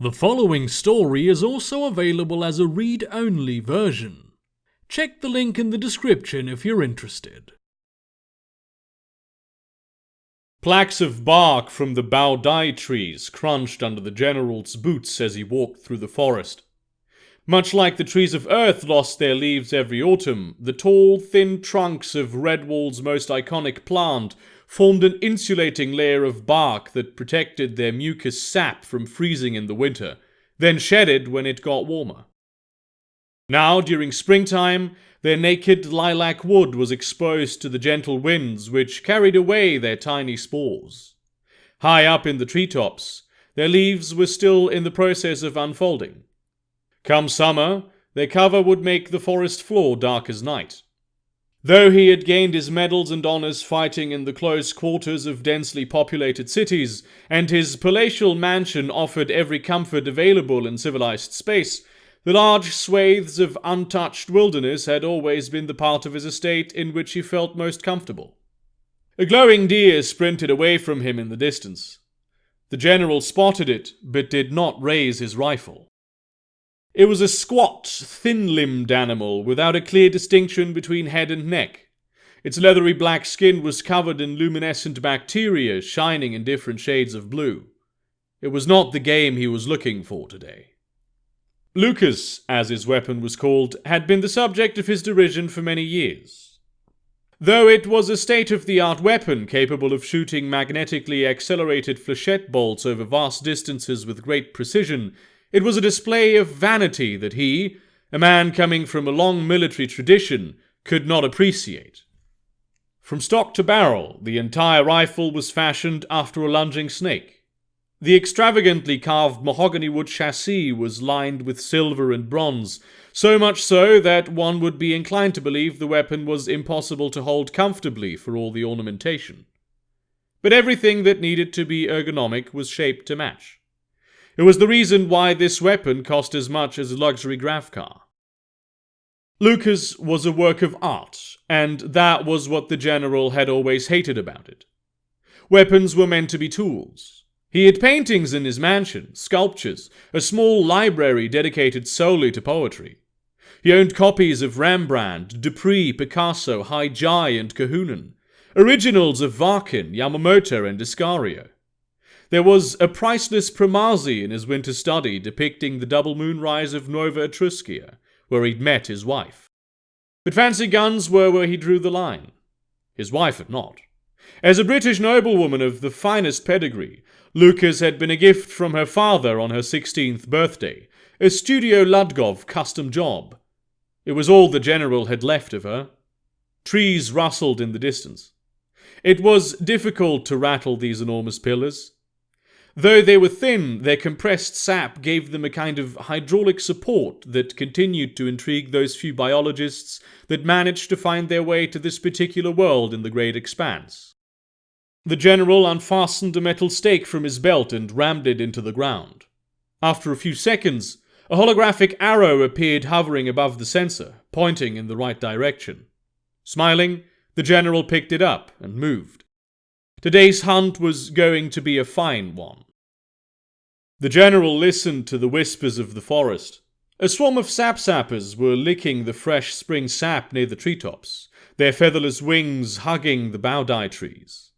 The following story is also available as a read-only version. Check the link in the description if you're interested. Plaques of bark from the bao-dai trees crunched under the general's boots as he walked through the forest. Much like the trees of Earth lost their leaves every autumn, the tall, thin trunks of Redwall's most iconic plant formed an insulating layer of bark that protected their mucus sap from freezing in the winter, then shedded when it got warmer. Now, during springtime, their naked lilac wood was exposed to the gentle winds which carried away their tiny spores. High up in the treetops, their leaves were still in the process of unfolding. Come summer, their cover would make the forest floor dark as night. Though he had gained his medals and honors fighting in the close quarters of densely populated cities, and his palatial mansion offered every comfort available in civilized space, the large swathes of untouched wilderness had always been the part of his estate in which he felt most comfortable. A glowing deer sprinted away from him in the distance. The general spotted it, but did not raise his rifle. It was a squat, thin-limbed animal without a clear distinction between head and neck. Its leathery black skin was covered in luminescent bacteria shining in different shades of blue. It was not the game he was looking for today. Lucas, as his weapon was called, had been the subject of his derision for many years. Though it was a state-of-the-art weapon capable of shooting magnetically accelerated flechette bolts over vast distances with great precision, it was a display of vanity that he, a man coming from a long military tradition, could not appreciate. From stock to barrel, the entire rifle was fashioned after a lunging snake. The extravagantly carved mahogany wood chassis was lined with silver and bronze, so much so that one would be inclined to believe the weapon was impossible to hold comfortably for all the ornamentation. But everything that needed to be ergonomic was shaped to match. It was the reason why this weapon cost as much as a luxury grav car. Lucas was a work of art, and that was what the general had always hated about it. Weapons were meant to be tools. He had paintings in his mansion, sculptures, a small library dedicated solely to poetry. He owned copies of Rembrandt, Dupree, Picasso, Hai-Jai, and Kahunen, originals of Varkin, Yamamoto, and Descario. There was a priceless Promazzi in his winter study depicting the double moonrise of Nova Etruschia, where he'd met his wife. But fancy guns were where he drew the line. His wife had not. As a British noblewoman of the finest pedigree, Lucas had been a gift from her father on her 16th birthday, a Studio Ludgov custom job. It was all the general had left of her. Trees rustled in the distance. It was difficult to rattle these enormous pillars. Though they were thin, their compressed sap gave them a kind of hydraulic support that continued to intrigue those few biologists that managed to find their way to this particular world in the great expanse. The general unfastened a metal stake from his belt and rammed it into the ground. After a few seconds, a holographic arrow appeared hovering above the sensor, pointing in the right direction. Smiling, the general picked it up and moved. Today's hunt was going to be a fine one. The general listened to the whispers of the forest. A swarm of sapsappers were licking the fresh spring sap near the treetops, their featherless wings hugging the bao-dai trees.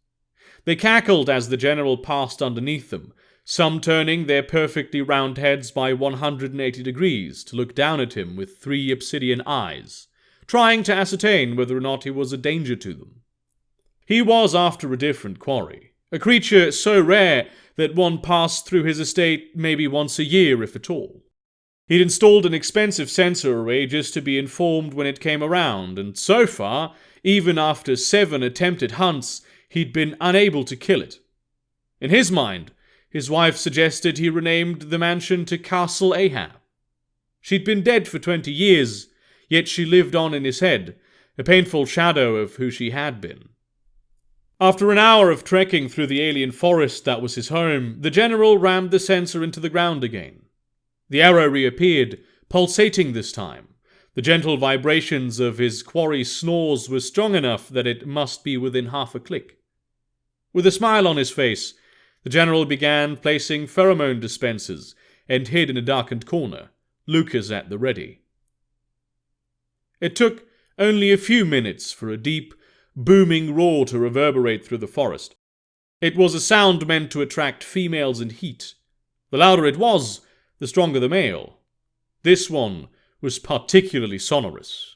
They cackled as the general passed underneath them, some turning their perfectly round heads by 180 degrees to look down at him with 3 obsidian eyes, trying to ascertain whether or not he was a danger to them. He was after a different quarry, a creature so rare that one passed through his estate maybe once a year, if at all. He'd installed an expensive sensor array just to be informed when it came around, and so far, even after 7 attempted hunts, he'd been unable to kill it. In his mind, his wife suggested he renamed the mansion to Castle Ahab. She'd been dead for 20 years, yet she lived on in his head, a painful shadow of who she had been. After an hour of trekking through the alien forest that was his home, the general rammed the sensor into the ground again. The arrow reappeared, pulsating this time. The gentle vibrations of his quarry's snores were strong enough that it must be within half a click. With a smile on his face, the general began placing pheromone dispensers, and hid in a darkened corner, Lucas at the ready. It took only a few minutes for a deep, booming roar to reverberate through the forest. It was a sound meant to attract females in heat. The louder it was, the stronger the male. This one was particularly sonorous.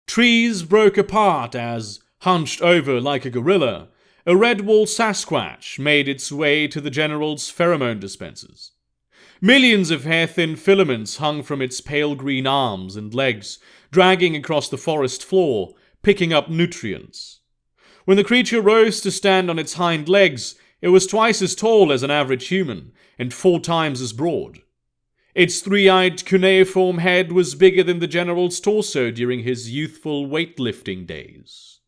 Trees broke apart as, hunched over like a gorilla, a red-walled Sasquatch made its way to the general's pheromone dispensers. Millions of hair-thin filaments hung from its pale green arms and legs, dragging across the forest floor, picking up nutrients. When the creature rose to stand on its hind legs, it was twice as tall as an average human, and 4 times as broad. Its 3-eyed cuneiform head was bigger than the general's torso during his youthful weightlifting days.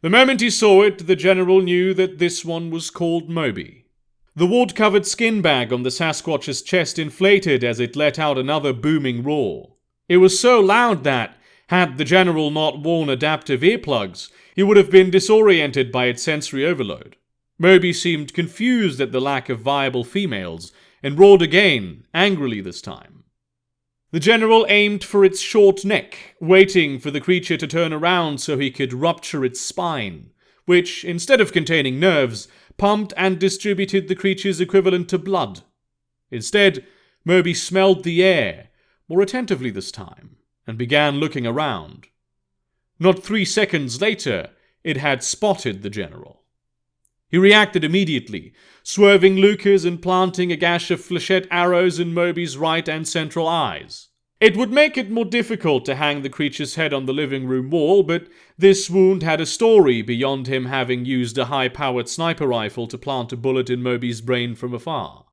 The moment he saw it, the general knew that this one was called Moby. The wart-covered skin bag on the Sasquatch's chest inflated as it let out another booming roar. It was so loud that, had the general not worn adaptive earplugs, he would have been disoriented by its sensory overload. Moby seemed confused at the lack of viable females, and roared again, angrily this time. The general aimed for its short neck, waiting for the creature to turn around so he could rupture its spine, which, instead of containing nerves, pumped and distributed the creature's equivalent to blood. Instead, Moby smelled the air, more attentively this time, and began looking around. Not 3 seconds later, it had spotted the general. He reacted immediately, swerving Lucas and planting a gash of flechette arrows in Moby's right and central eyes. It would make it more difficult to hang the creature's head on the living room wall, but this wound had a story beyond him having used a high-powered sniper rifle to plant a bullet in Moby's brain from afar.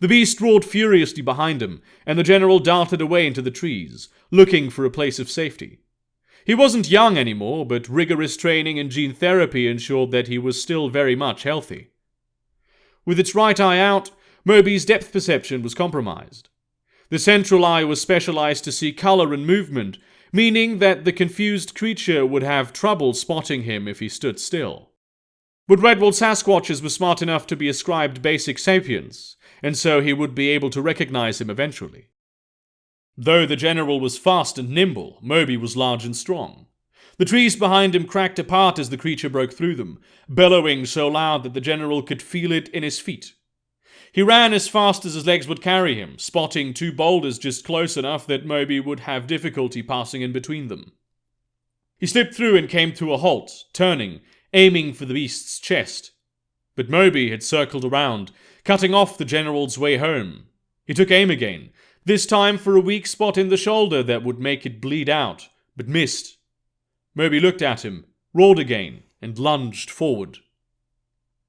The beast roared furiously behind him, and the general darted away into the trees, looking for a place of safety. He wasn't young anymore, but rigorous training and gene therapy ensured that he was still very much healthy. With its right eye out, Moby's depth perception was compromised. The central eye was specialized to see color and movement, meaning that the confused creature would have trouble spotting him if he stood still. But Redwall Sasquatches were smart enough to be ascribed basic sapience, and so he would be able to recognize him eventually. Though the general was fast and nimble, Moby was large and strong. The trees behind him cracked apart as the creature broke through them, bellowing so loud that the general could feel it in his feet. He ran as fast as his legs would carry him, spotting 2 boulders just close enough that Moby would have difficulty passing in between them. He slipped through and came to a halt, turning, aiming for the beast's chest. But Moby had circled around, cutting off the general's way home. He took aim again, this time for a weak spot in the shoulder that would make it bleed out, but missed. Moby looked at him, roared again, and lunged forward.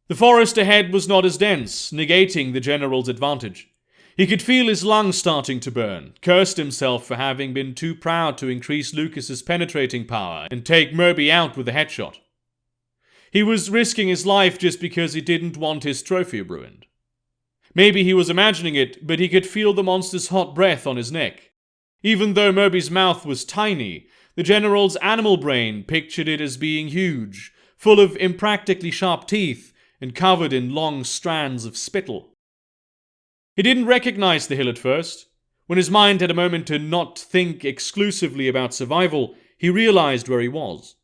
The forest ahead was not as dense, negating the general's advantage. He could feel his lungs starting to burn, cursed himself for having been too proud to increase Lucas's penetrating power and take Moby out with a headshot. He was risking his life just because he didn't want his trophy ruined. Maybe he was imagining it, but he could feel the monster's hot breath on his neck. Even though Moby's mouth was tiny, the general's animal brain pictured it as being huge, full of impractically sharp teeth, and covered in long strands of spittle. He didn't recognize the hill at first. When his mind had a moment to not think exclusively about survival, he realized where he was.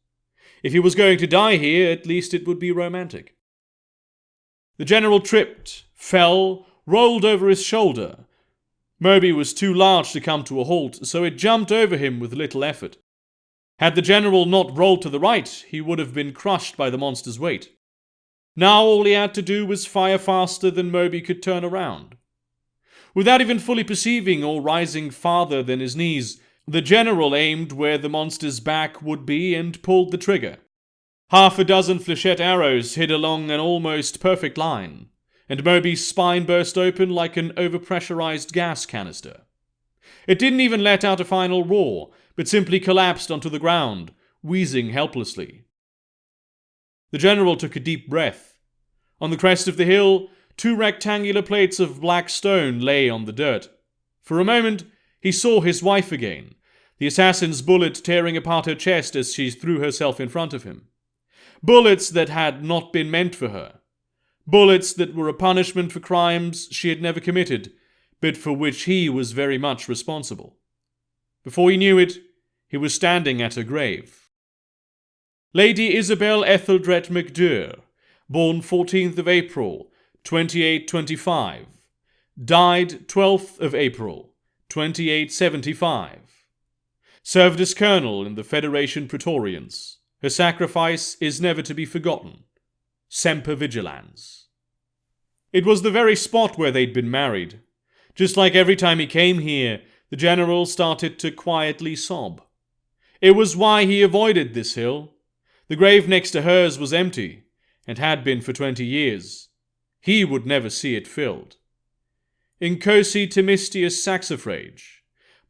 If he was going to die here, at least it would be romantic. The general tripped, fell, rolled over his shoulder. Moby was too large to come to a halt, so it jumped over him with little effort. Had the general not rolled to the right, he would have been crushed by the monster's weight. Now all he had to do was fire faster than Moby could turn around. Without even fully perceiving or rising farther than his knees, the general aimed where the monster's back would be and pulled the trigger. 6 flechette arrows hit along an almost perfect line, and Moby's spine burst open like an overpressurized gas canister. It didn't even let out a final roar, but simply collapsed onto the ground, wheezing helplessly. The general took a deep breath. On the crest of the hill, 2 rectangular plates of black stone lay on the dirt. For a moment, he saw his wife again, the assassin's bullet tearing apart her chest as she threw herself in front of him. Bullets that had not been meant for her. Bullets that were a punishment for crimes she had never committed, but for which he was very much responsible. Before he knew it, he was standing at her grave. Lady Isabel Etheldred MacDure, born 14th of April, 2825, died 12th of April, 2875. Served as colonel in the Federation Praetorians. Her sacrifice is never to be forgotten. Semper Vigilans. It was the very spot where they'd been married. Just like every time he came here, the general started to quietly sob. It was why he avoided this hill. The grave next to hers was empty, and had been for 20 years. He would never see it filled. Incosi Themistius Saxifrage,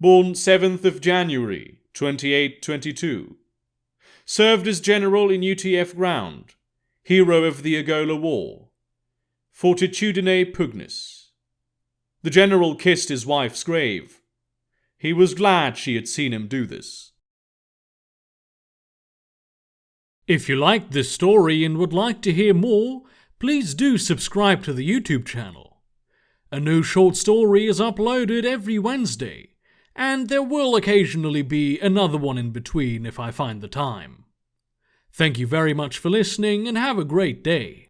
born 7th of January, 2822. Served as general in UTF ground, hero of the Agola War. Fortitudine Pugnis. The general kissed his wife's grave. He was glad she had seen him do this. If you liked this story and would like to hear more, please do subscribe to the YouTube channel. A new short story is uploaded every Wednesday, and there will occasionally be another one in between if I find the time. Thank you very much for listening and have a great day.